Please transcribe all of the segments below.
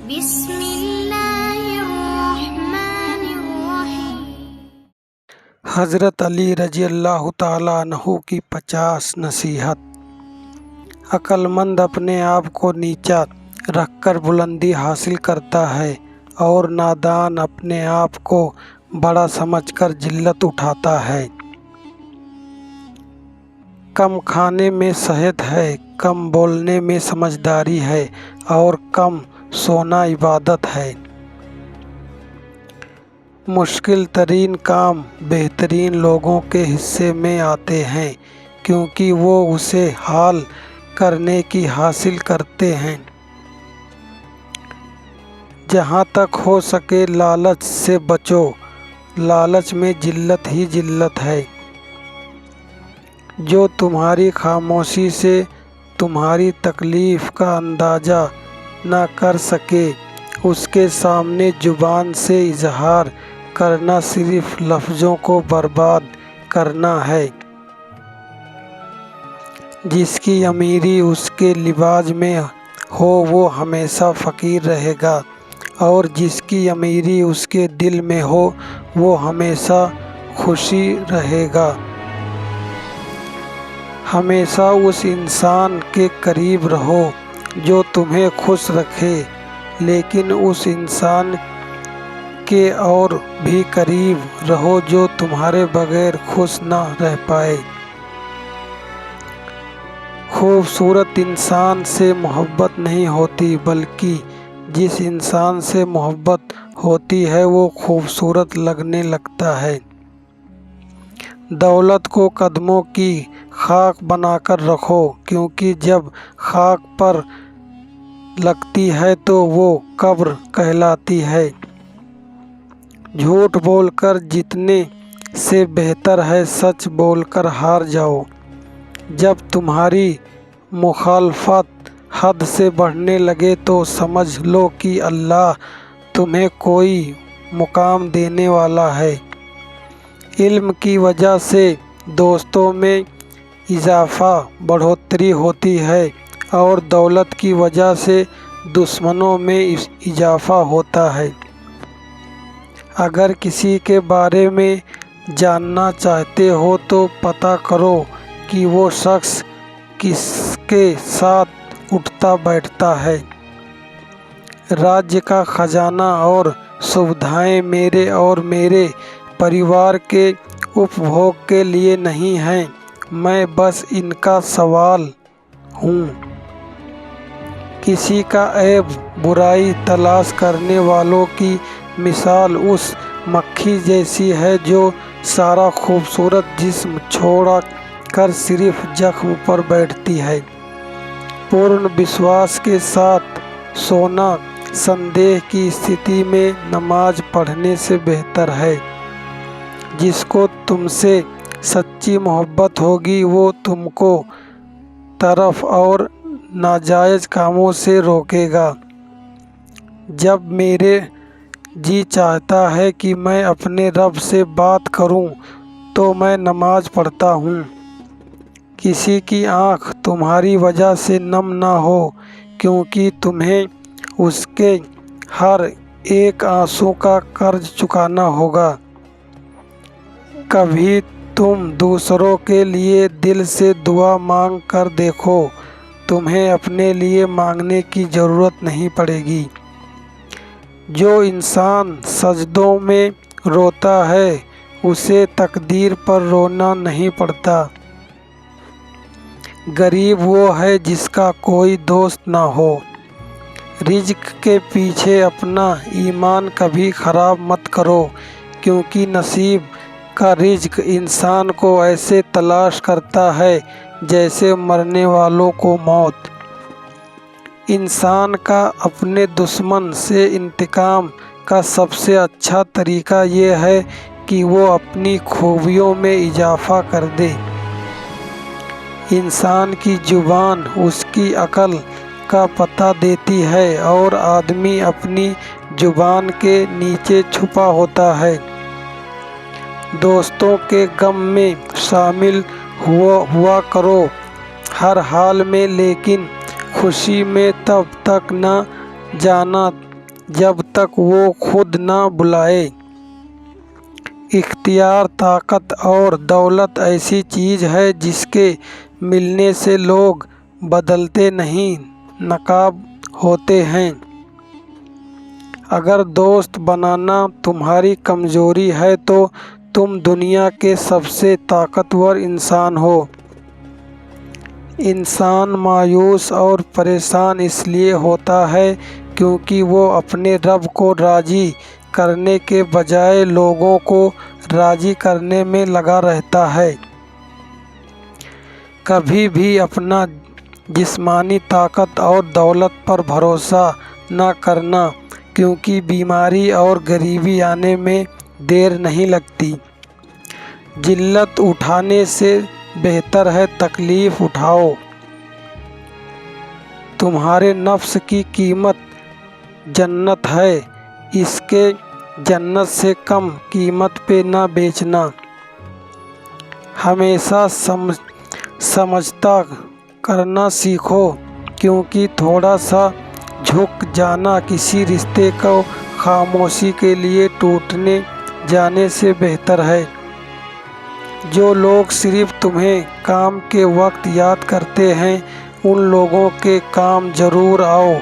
بسم اللہ الرحمن الرحیم۔ حضرت علی رضی اللہ تعالیٰ عنہ کی 50 نصیحت۔ عقل مند اپنے آپ کو نیچا رکھ کر بلندی حاصل کرتا ہے اور نادان اپنے آپ کو بڑا سمجھ کر ذلت اٹھاتا ہے۔ کم کھانے میں صحت ہے، کم بولنے میں سمجھداری ہے اور کم سونا عبادت ہے۔ مشکل ترین کام بہترین لوگوں کے حصے میں آتے ہیں کیونکہ وہ اسے حل کرنے کی حاصل کرتے ہیں۔ جہاں تک ہو سکے لالچ سے بچو، لالچ میں ذلت ہی ذلت ہے۔ جو تمہاری خاموشی سے تمہاری تکلیف کا اندازہ نہ کر سکے، اس کے سامنے زبان سے اظہار کرنا صرف لفظوں کو برباد کرنا ہے۔ جس کی امیری اس کے لباس میں ہو وہ ہمیشہ فقیر رہے گا، اور جس کی امیری اس کے دل میں ہو وہ ہمیشہ خوشی رہے گا۔ ہمیشہ اس انسان کے قریب رہو جو تمہیں خوش رکھے، لیکن اس انسان کے اور بھی قریب رہو جو تمہارے بغیر خوش نہ رہ پائے۔ خوبصورت انسان سے محبت نہیں ہوتی، بلکہ جس انسان سے محبت ہوتی ہے وہ خوبصورت لگنے لگتا ہے۔ دولت کو قدموں کی خاک بنا کر رکھو، کیونکہ جب خاک پر لگتی ہے تو وہ قبر کہلاتی ہے۔ جھوٹ بول کر جیتنے سے بہتر ہے سچ بول کر ہار جاؤ۔ جب تمہاری مخالفت حد سے بڑھنے لگے تو سمجھ لو کہ اللہ تمہیں کوئی مقام دینے والا ہے۔ علم کی وجہ سے دوستوں میں اضافہ بڑھوتری ہوتی ہے اور دولت کی وجہ سے دشمنوں میں اضافہ ہوتا ہے۔ اگر کسی کے بارے میں جاننا چاہتے ہو تو پتہ کرو کہ وہ شخص کس کے ساتھ اٹھتا بیٹھتا ہے۔ راج کا خزانہ اور سویدھائیں میرے اور میرے پریوار کے اپبھوگ کے لیے نہیں ہیں، میں بس ان کا سوال ہوں۔ کسی کا عیب برائی تلاش کرنے والوں کی مثال اس مکھی جیسی ہے جو سارا خوبصورت جسم چھوڑ کر صرف زخم پر بیٹھتی ہے۔ پورن وشواس کے ساتھ سونا سندیہ کی استھتی میں نماز پڑھنے سے بہتر ہے۔ جس کو تم سے سچی محبت ہوگی وہ تم کو طرف اور ناجائز کاموں سے روکے گا۔ جب میرے جی چاہتا ہے کہ میں اپنے رب سے بات کروں تو میں نماز پڑھتا ہوں۔ کسی کی آنکھ تمہاری وجہ سے نم نہ ہو، کیونکہ تمہیں اس کے ہر ایک آنسو کا قرض چکانا ہوگا۔ کبھی تم دوسروں کے لیے دل سے دعا مانگ کر دیکھو، تمہیں اپنے لیے مانگنے کی ضرورت نہیں پڑے گی۔ جو انسان سجدوں میں روتا ہے اسے تقدیر پر رونا نہیں پڑتا۔ غریب وہ ہے جس کا کوئی دوست نہ ہو۔ رزق کے پیچھے اپنا ایمان کبھی خراب مت کرو، کیونکہ نصیب کا رزق انسان کو ایسے تلاش کرتا ہے جیسے مرنے والوں کو موت۔ انسان کا اپنے دشمن سے انتقام کا سب سے اچھا طریقہ یہ ہے کہ وہ اپنی خوبیوں میں اضافہ کر دے۔ انسان کی زبان اس کی عقل کا پتہ دیتی ہے اور آدمی اپنی زبان کے نیچے چھپا ہوتا ہے۔ دوستوں کے غم میں شامل ہوا کرو ہر حال میں، لیکن خوشی میں تب تک نہ جانا جب تک وہ خود نہ بلائے۔ اختیار، طاقت اور دولت ایسی چیز ہے جس کے ملنے سے لوگ بدلتے نہیں، ناکام ہوتے ہیں۔ اگر دوست بنانا تمہاری کمزوری ہے تو تم دنیا کے سب سے طاقتور انسان ہو۔ انسان مایوس اور پریشان اس لیے ہوتا ہے کیونکہ وہ اپنے رب کو راضی کرنے کے بجائے لوگوں کو راضی کرنے میں لگا رہتا ہے۔ کبھی بھی اپنا جسمانی طاقت اور دولت پر بھروسہ نہ کرنا، کیونکہ بیماری اور غریبی آنے میں دیر نہیں لگتی۔ ذلت اٹھانے سے بہتر ہے تکلیف اٹھاؤ۔ تمہارے نفس کی قیمت جنت ہے، اس کے جنت سے کم قیمت پہ نہ بیچنا۔ ہمیشہ سمجھتا کرنا سیکھو، کیونکہ تھوڑا سا جھک جانا کسی رشتے کو خاموشی کے لیے ٹوٹنے جانے سے بہتر ہے۔ جو لوگ صرف تمہیں کام کے وقت یاد کرتے ہیں، ان لوگوں کے کام ضرور آؤ،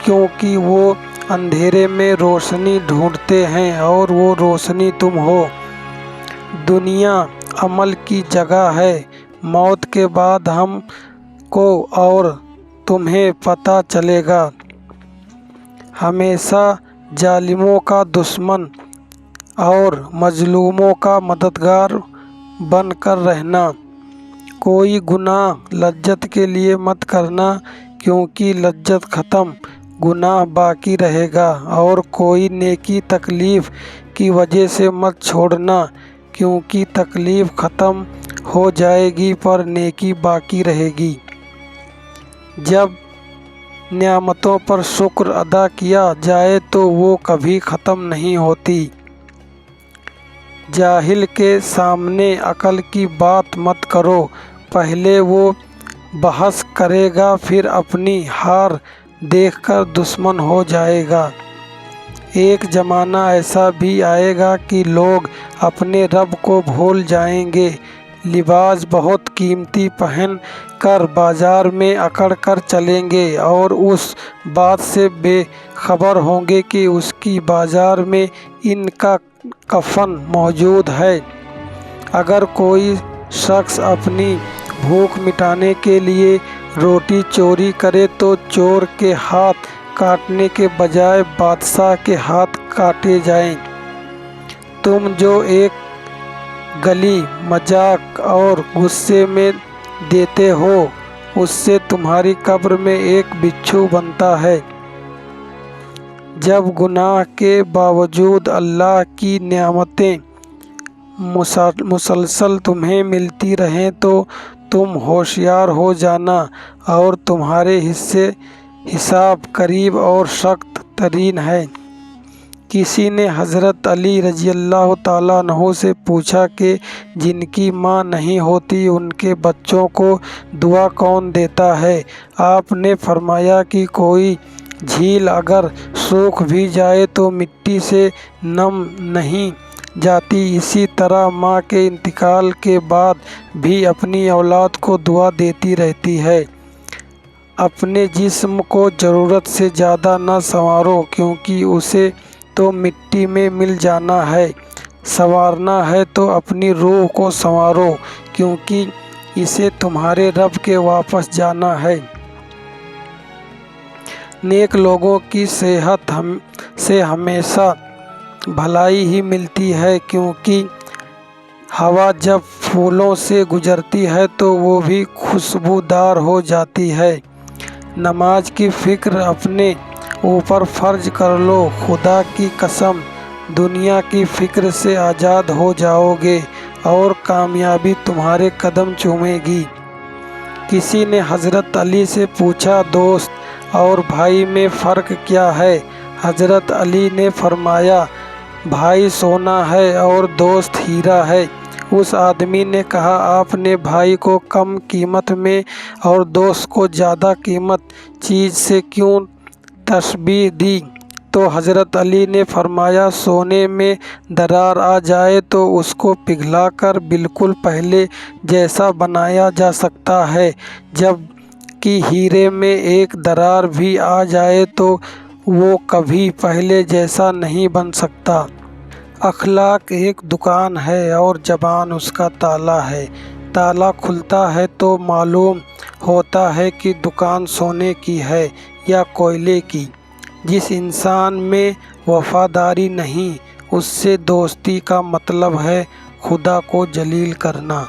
کیونکہ وہ اندھیرے میں روشنی ڈھونڈتے ہیں اور وہ روشنی تم ہو۔ دنیا عمل کی جگہ ہے، موت کے بعد ہم کو اور تمہیں پتہ چلے گا۔ ہمیشہ ظالموں کا دشمن اور مظلوموں کا مددگار بن کر رہنا۔ کوئی گناہ لذت کے لیے مت کرنا، کیونکہ لذت ختم، گناہ باقی رہے گا، اور کوئی نیکی تکلیف کی وجہ سے مت چھوڑنا، کیونکہ تکلیف ختم ہو جائے گی پر نیکی باقی رہے گی۔ جب نعمتوں پر شکر ادا کیا جائے تو وہ کبھی ختم نہیں ہوتی۔ جاہل کے سامنے عقل کی بات مت کرو، پہلے وہ بحث کرے گا پھر اپنی ہار دیکھ کر دشمن ہو جائے گا۔ ایک زمانہ ایسا بھی آئے گا کہ لوگ اپنے رب کو بھول جائیں گے، لباس بہت قیمتی پہن کر بازار میں اکڑ کر چلیں گے اور اس بات سے بے خبر ہوں گے کہ اس کی بازار میں ان کا کفن موجود ہے۔ اگر کوئی شخص اپنی بھوک مٹانے کے لیے روٹی چوری کرے تو چور کے ہاتھ کاٹنے کے بجائے بادشاہ کے ہاتھ کاٹے جائیں۔ تم جو ایک گالی، مذاق اور غصے میں دیتے ہو، اس سے تمہاری قبر میں ایک بچھو بنتا ہے۔ جب گناہ کے باوجود اللہ کی نعمتیں مسلسل تمہیں ملتی رہیں تو تم ہوشیار ہو جانا، اور تمہارے حساب قریب اور سخت ترین ہے۔ کسی نے حضرت علی رضی اللہ تعالیٰ عنہ سے پوچھا کہ جن کی ماں نہیں ہوتی ان کے بچوں کو دعا کون دیتا ہے؟ آپ نے فرمایا کہ کوئی جھیل اگر سوکھ بھی جائے تو مٹی سے نم نہیں جاتی، اسی طرح ماں کے انتقال کے بعد بھی اپنی اولاد کو دعا دیتی رہتی ہے۔ اپنے جسم کو ضرورت سے زیادہ نہ سنوارو، کیونکہ اسے تو مٹی میں مل جانا ہے۔ سنوارنا ہے تو اپنی روح کو سنوارو، کیونکہ اسے تمہارے رب کے واپس جانا ہے۔ نیک لوگوں کی صحبت سے ہمیشہ بھلائی ہی ملتی ہے، کیونکہ ہوا جب پھولوں سے گزرتی ہے تو وہ بھی خوشبودار ہو جاتی ہے۔ نماز کی فکر اپنے اوپر فرض کر لو، خدا کی قسم دنیا کی فکر سے آزاد ہو جاؤ گے اور کامیابی تمہارے قدم چومے گی۔ کسی نے حضرت علی سے پوچھا، دوست اور بھائی میں فرق کیا ہے؟ حضرت علی نے فرمایا، بھائی سونا ہے اور دوست ہیرا ہے۔ اس آدمی نے کہا، آپ نے بھائی کو کم قیمت میں اور دوست کو زیادہ قیمت چیز سے کیوں تشبیہ دی؟ تو حضرت علی نے فرمایا سونے میں درار آ جائے تو اس کو پگھلا کر بالکل پہلے جیسا بنایا جا سکتا ہے، جب کہ ہیرے میں ایک درار بھی آ جائے تو وہ کبھی پہلے جیسا نہیں بن سکتا۔ اخلاق ایک دکان ہے اور زبان اس کا تالا ہے۔ تالا کھلتا ہے تو معلوم ہوتا ہے کہ دکان سونے کی ہے یا کوئلے کی۔ جس انسان میں وفاداری نہیں، اس سے دوستی کا مطلب ہے خدا کو ذلیل کرنا۔